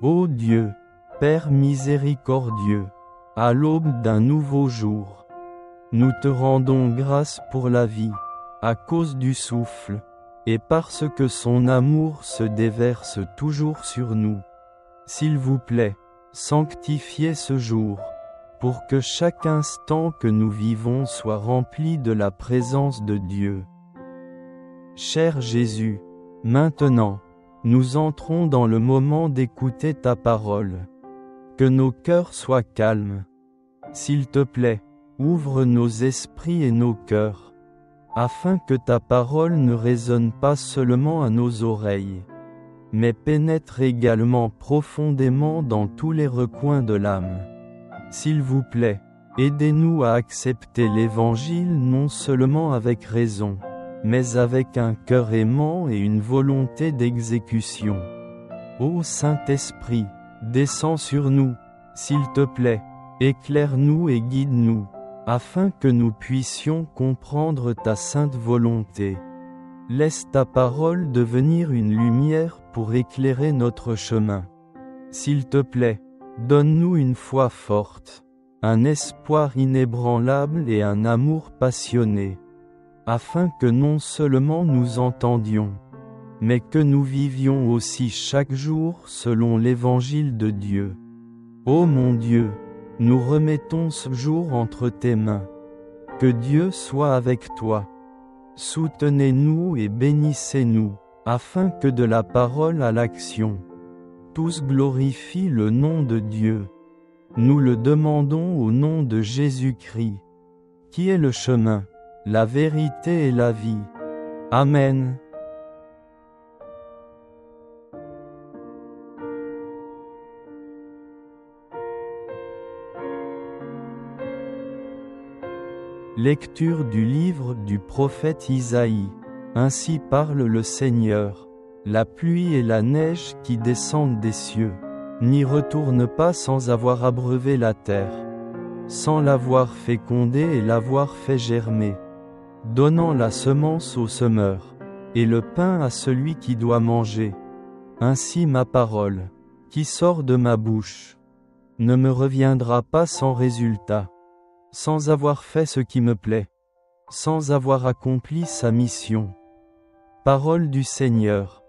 Ô Dieu, Père miséricordieux, à l'aube d'un nouveau jour, nous te rendons grâce pour la vie, à cause du souffle, et parce que son amour se déverse toujours sur nous. S'il vous plaît, sanctifiez ce jour, pour que chaque instant que nous vivons soit rempli de la présence de Dieu. Cher Jésus, maintenant, nous entrons dans le moment d'écouter ta parole. Que nos cœurs soient calmes. S'il te plaît, ouvre nos esprits et nos cœurs, afin que ta parole ne résonne pas seulement à nos oreilles, mais pénètre également profondément dans tous les recoins de l'âme. S'il vous plaît, aidez-nous à accepter l'Évangile non seulement avec raison, mais avec un cœur aimant et une volonté d'exécution. Ô Saint-Esprit, descends sur nous, s'il te plaît, éclaire-nous et guide-nous, afin que nous puissions comprendre ta sainte volonté. Laisse ta parole devenir une lumière pour éclairer notre chemin. S'il te plaît, donne-nous une foi forte, un espoir inébranlable et un amour passionné, afin que non seulement nous entendions, mais que nous vivions aussi chaque jour selon l'Évangile de Dieu. Ô mon Dieu, nous remettons ce jour entre tes mains. Que Dieu soit avec toi. Soutenez-nous et bénissez-nous, afin que de la parole à l'action, tous glorifient le nom de Dieu. Nous le demandons au nom de Jésus-Christ, qui est le chemin, la vérité et la vie. Amen. Lecture du livre du prophète Isaïe. Ainsi parle le Seigneur. La pluie et la neige qui descendent des cieux n'y retournent pas sans avoir abreuvé la terre, sans l'avoir fécondée et l'avoir fait germer, donnant la semence au semeur, et le pain à celui qui doit manger. Ainsi ma parole, qui sort de ma bouche, ne me reviendra pas sans résultat, sans avoir fait ce qui me plaît, sans avoir accompli sa mission. Parole du Seigneur.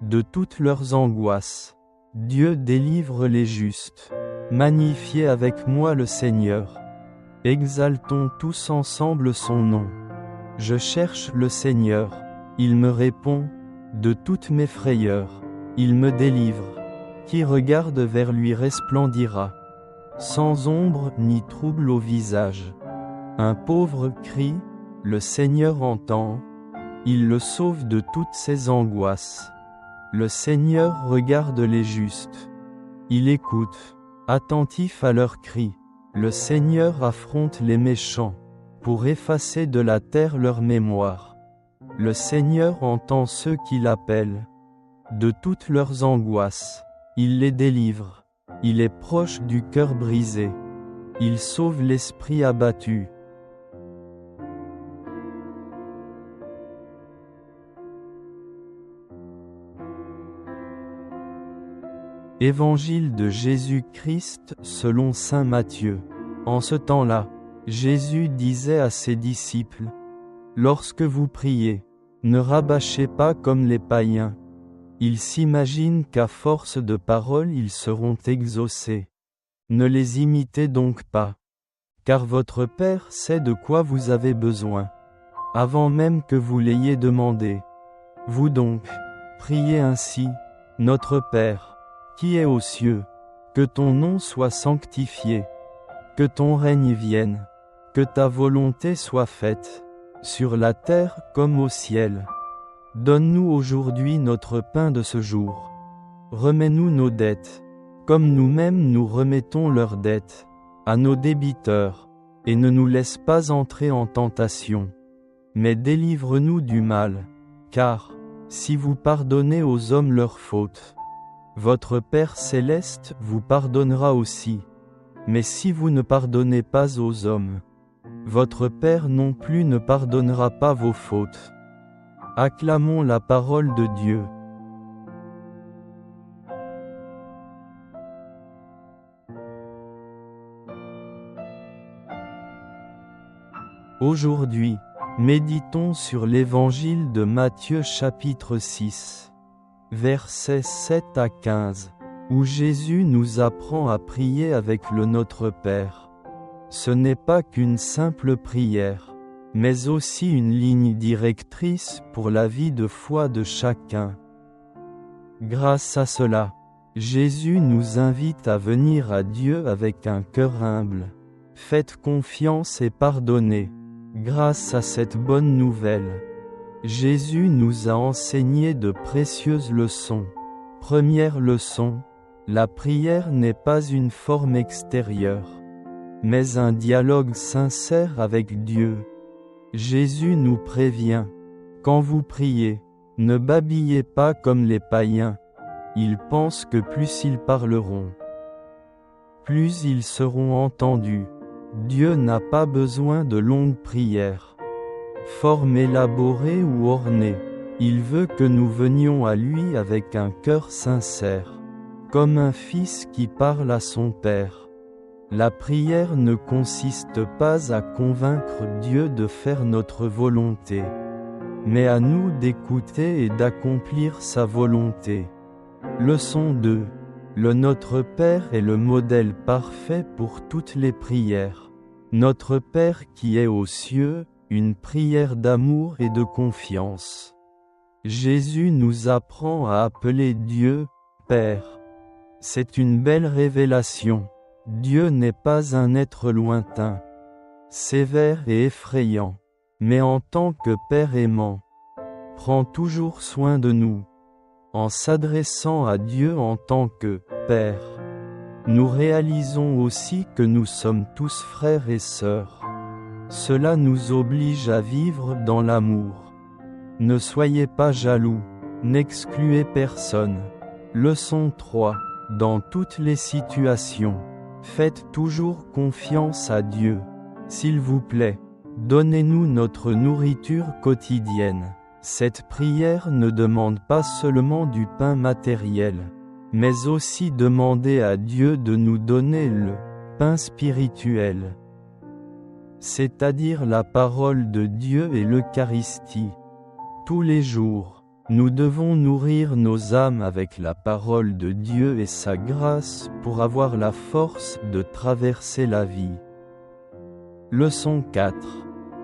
De toutes leurs angoisses, Dieu délivre les justes. Magnifiez avec moi le Seigneur. Exaltons tous ensemble son nom. Je cherche le Seigneur, il me répond. De toutes mes frayeurs, il me délivre. Qui regarde vers lui resplendira, sans ombre ni trouble au visage. Un pauvre crie, le Seigneur entend, il le sauve de toutes ses angoisses. Le Seigneur regarde les justes, il écoute, attentif à leurs cris. Le Seigneur affronte les méchants, pour effacer de la terre leur mémoire. Le Seigneur entend ceux qui l'appellent. De toutes leurs angoisses, il les délivre. Il est proche du cœur brisé. Il sauve l'esprit abattu. Évangile de Jésus-Christ selon saint Matthieu. En ce temps-là, Jésus disait à ses disciples: lorsque vous priez, ne rabâchez pas comme les païens. Ils s'imaginent qu'à force de paroles ils seront exaucés. Ne les imitez donc pas, car votre Père sait de quoi vous avez besoin, avant même que vous l'ayez demandé. Vous donc, priez ainsi: Notre Père, qui es aux cieux, que ton nom soit sanctifié, que ton règne vienne, que ta volonté soit faite, sur la terre comme au ciel. Donne-nous aujourd'hui notre pain de ce jour. Remets-nous nos dettes, comme nous-mêmes nous remettons leurs dettes, à nos débiteurs, et ne nous laisse pas entrer en tentation, mais délivre-nous du mal, car, si vous pardonnez aux hommes leurs fautes, votre Père céleste vous pardonnera aussi. Mais si vous ne pardonnez pas aux hommes, Votre Père non plus ne pardonnera pas vos fautes. Acclamons la parole de Dieu. Aujourd'hui, méditons sur l'Évangile de Matthieu chapitre 6, versets 7 à 15, où Jésus nous apprend à prier avec le Notre Père. Ce n'est pas qu'une simple prière, mais aussi une ligne directrice pour la vie de foi de chacun. Grâce à cela, Jésus nous invite à venir à Dieu avec un cœur humble. Faites confiance et pardonnez. Grâce à cette bonne nouvelle, Jésus nous a enseigné de précieuses leçons. Première leçon, la prière n'est pas une forme extérieure, mais un dialogue sincère avec Dieu. Jésus nous prévient, quand vous priez, ne babillez pas comme les païens. Ils pensent que plus ils parleront, plus ils seront entendus. Dieu n'a pas besoin de longues prières, formes élaborées ou ornées. Il veut que nous venions à lui avec un cœur sincère, comme un fils qui parle à son père. La prière ne consiste pas à convaincre Dieu de faire notre volonté, mais à nous d'écouter et d'accomplir sa volonté. Leçon 2. Le Notre Père est le modèle parfait pour toutes les prières. Notre Père qui est aux cieux, une prière d'amour et de confiance. Jésus nous apprend à appeler Dieu Père. C'est une belle révélation. Dieu n'est pas un être lointain, sévère et effrayant, mais en tant que Père aimant, prend toujours soin de nous. En s'adressant à Dieu en tant que Père, nous réalisons aussi que nous sommes tous frères et sœurs. Cela nous oblige à vivre dans l'amour. Ne soyez pas jaloux, n'excluez personne. Leçon 3. Dans toutes les situations, faites toujours confiance à Dieu. S'il vous plaît, donnez-nous notre nourriture quotidienne. Cette prière ne demande pas seulement du pain matériel, mais aussi demander à Dieu de nous donner le pain spirituel, c'est-à-dire la parole de Dieu et l'Eucharistie. Tous les jours, nous devons nourrir nos âmes avec la parole de Dieu et sa grâce pour avoir la force de traverser la vie. Leçon 4.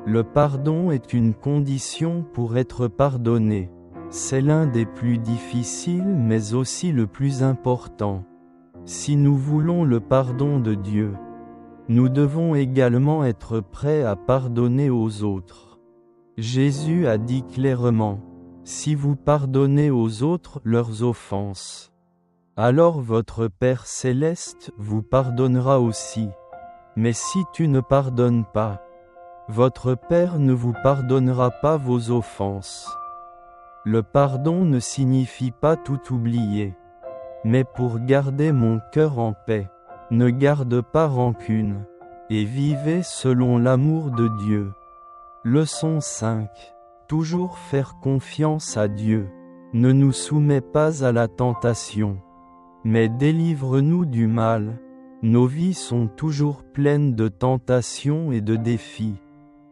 Le pardon est une condition pour être pardonné. C'est l'un des plus difficiles mais aussi le plus important. Si nous voulons le pardon de Dieu, nous devons également être prêts à pardonner aux autres. Jésus a dit clairement, « Si vous pardonnez aux autres leurs offenses, alors votre Père céleste vous pardonnera aussi. Mais si tu ne pardonnes pas, votre Père ne vous pardonnera pas vos offenses. » Le pardon ne signifie pas tout oublier, mais pour garder mon cœur en paix, ne garde pas rancune, et vivez selon l'amour de Dieu. Leçon 5. Toujours faire confiance à Dieu. Ne nous soumets pas à la tentation, mais délivre-nous du mal. Nos vies sont toujours pleines de tentations et de défis.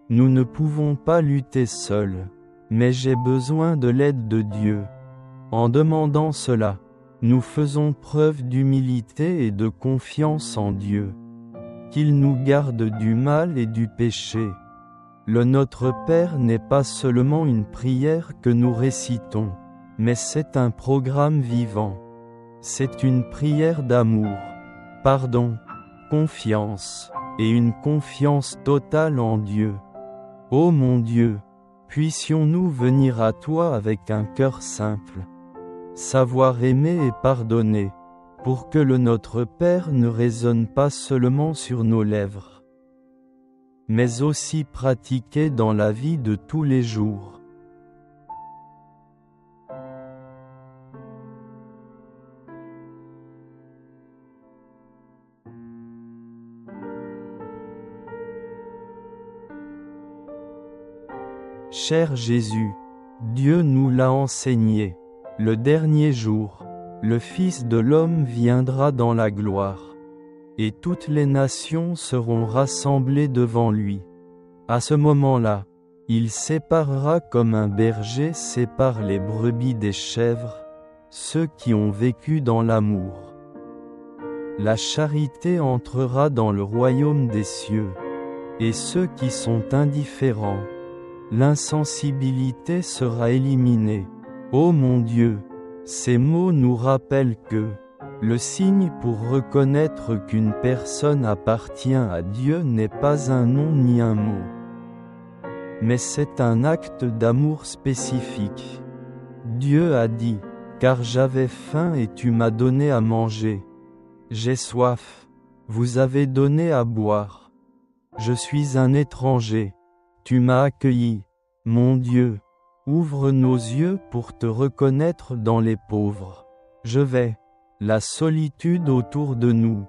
Nous ne pouvons pas lutter seuls, mais j'ai besoin de l'aide de Dieu. En demandant cela, nous faisons preuve d'humilité et de confiance en Dieu. Qu'il nous garde du mal et du péché. Le Notre Père n'est pas seulement une prière que nous récitons, mais c'est un programme vivant. C'est une prière d'amour, pardon, confiance, et une confiance totale en Dieu. Ô mon Dieu, puissions-nous venir à toi avec un cœur simple, savoir aimer et pardonner, pour que le Notre Père ne résonne pas seulement sur nos lèvres, mais aussi pratiqué dans la vie de tous les jours. Cher Jésus, Dieu nous l'a enseigné. Le dernier jour, le Fils de l'homme viendra dans la gloire. Et toutes les nations seront rassemblées devant lui. À ce moment-là, il séparera comme un berger sépare les brebis des chèvres, ceux qui ont vécu dans l'amour. La charité entrera dans le royaume des cieux, et ceux qui sont indifférents, l'insensibilité sera éliminée. Ô mon Dieu, ces mots nous rappellent que le signe pour reconnaître qu'une personne appartient à Dieu n'est pas un nom ni un mot, mais c'est un acte d'amour spécifique. Dieu a dit, « Car j'avais faim et tu m'as donné à manger. J'ai soif, vous avez donné à boire. Je suis un étranger, tu m'as accueilli. Mon Dieu, ouvre nos yeux pour te reconnaître dans les pauvres. Je vais, la solitude autour de nous.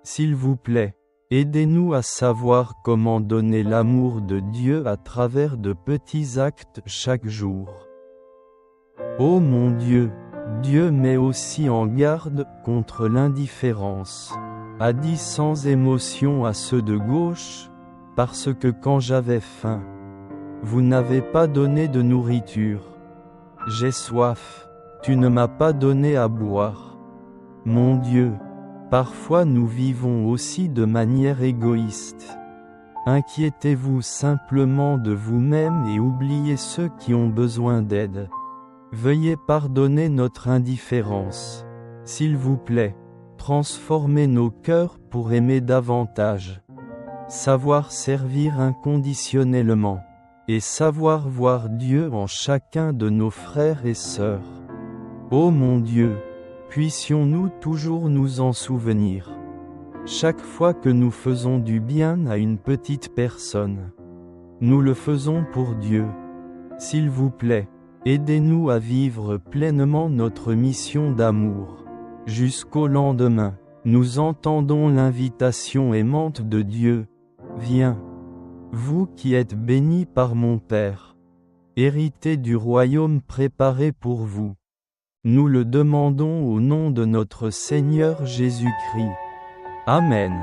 S'il vous plaît, aidez-nous à savoir comment donner l'amour de Dieu à travers de petits actes chaque jour. Ô mon Dieu, Dieu met aussi en garde contre l'indifférence. A dit sans émotion à ceux de gauche, parce que quand j'avais faim, vous n'avez pas donné de nourriture. J'ai soif, tu ne m'as pas donné à boire. Mon Dieu, parfois nous vivons aussi de manière égoïste. Inquiétez-vous simplement de vous-même et oubliez ceux qui ont besoin d'aide. Veuillez pardonner notre indifférence. S'il vous plaît, transformez nos cœurs pour aimer davantage. Savoir servir inconditionnellement. Et savoir voir Dieu en chacun de nos frères et sœurs. Ô mon Dieu, puissions-nous toujours nous en souvenir. Chaque fois que nous faisons du bien à une petite personne, nous le faisons pour Dieu. S'il vous plaît, aidez-nous à vivre pleinement notre mission d'amour. Jusqu'au lendemain, nous entendons l'invitation aimante de Dieu. Viens, vous qui êtes bénis par mon Père, héritez du royaume préparé pour vous. Nous le demandons au nom de notre Seigneur Jésus-Christ. Amen.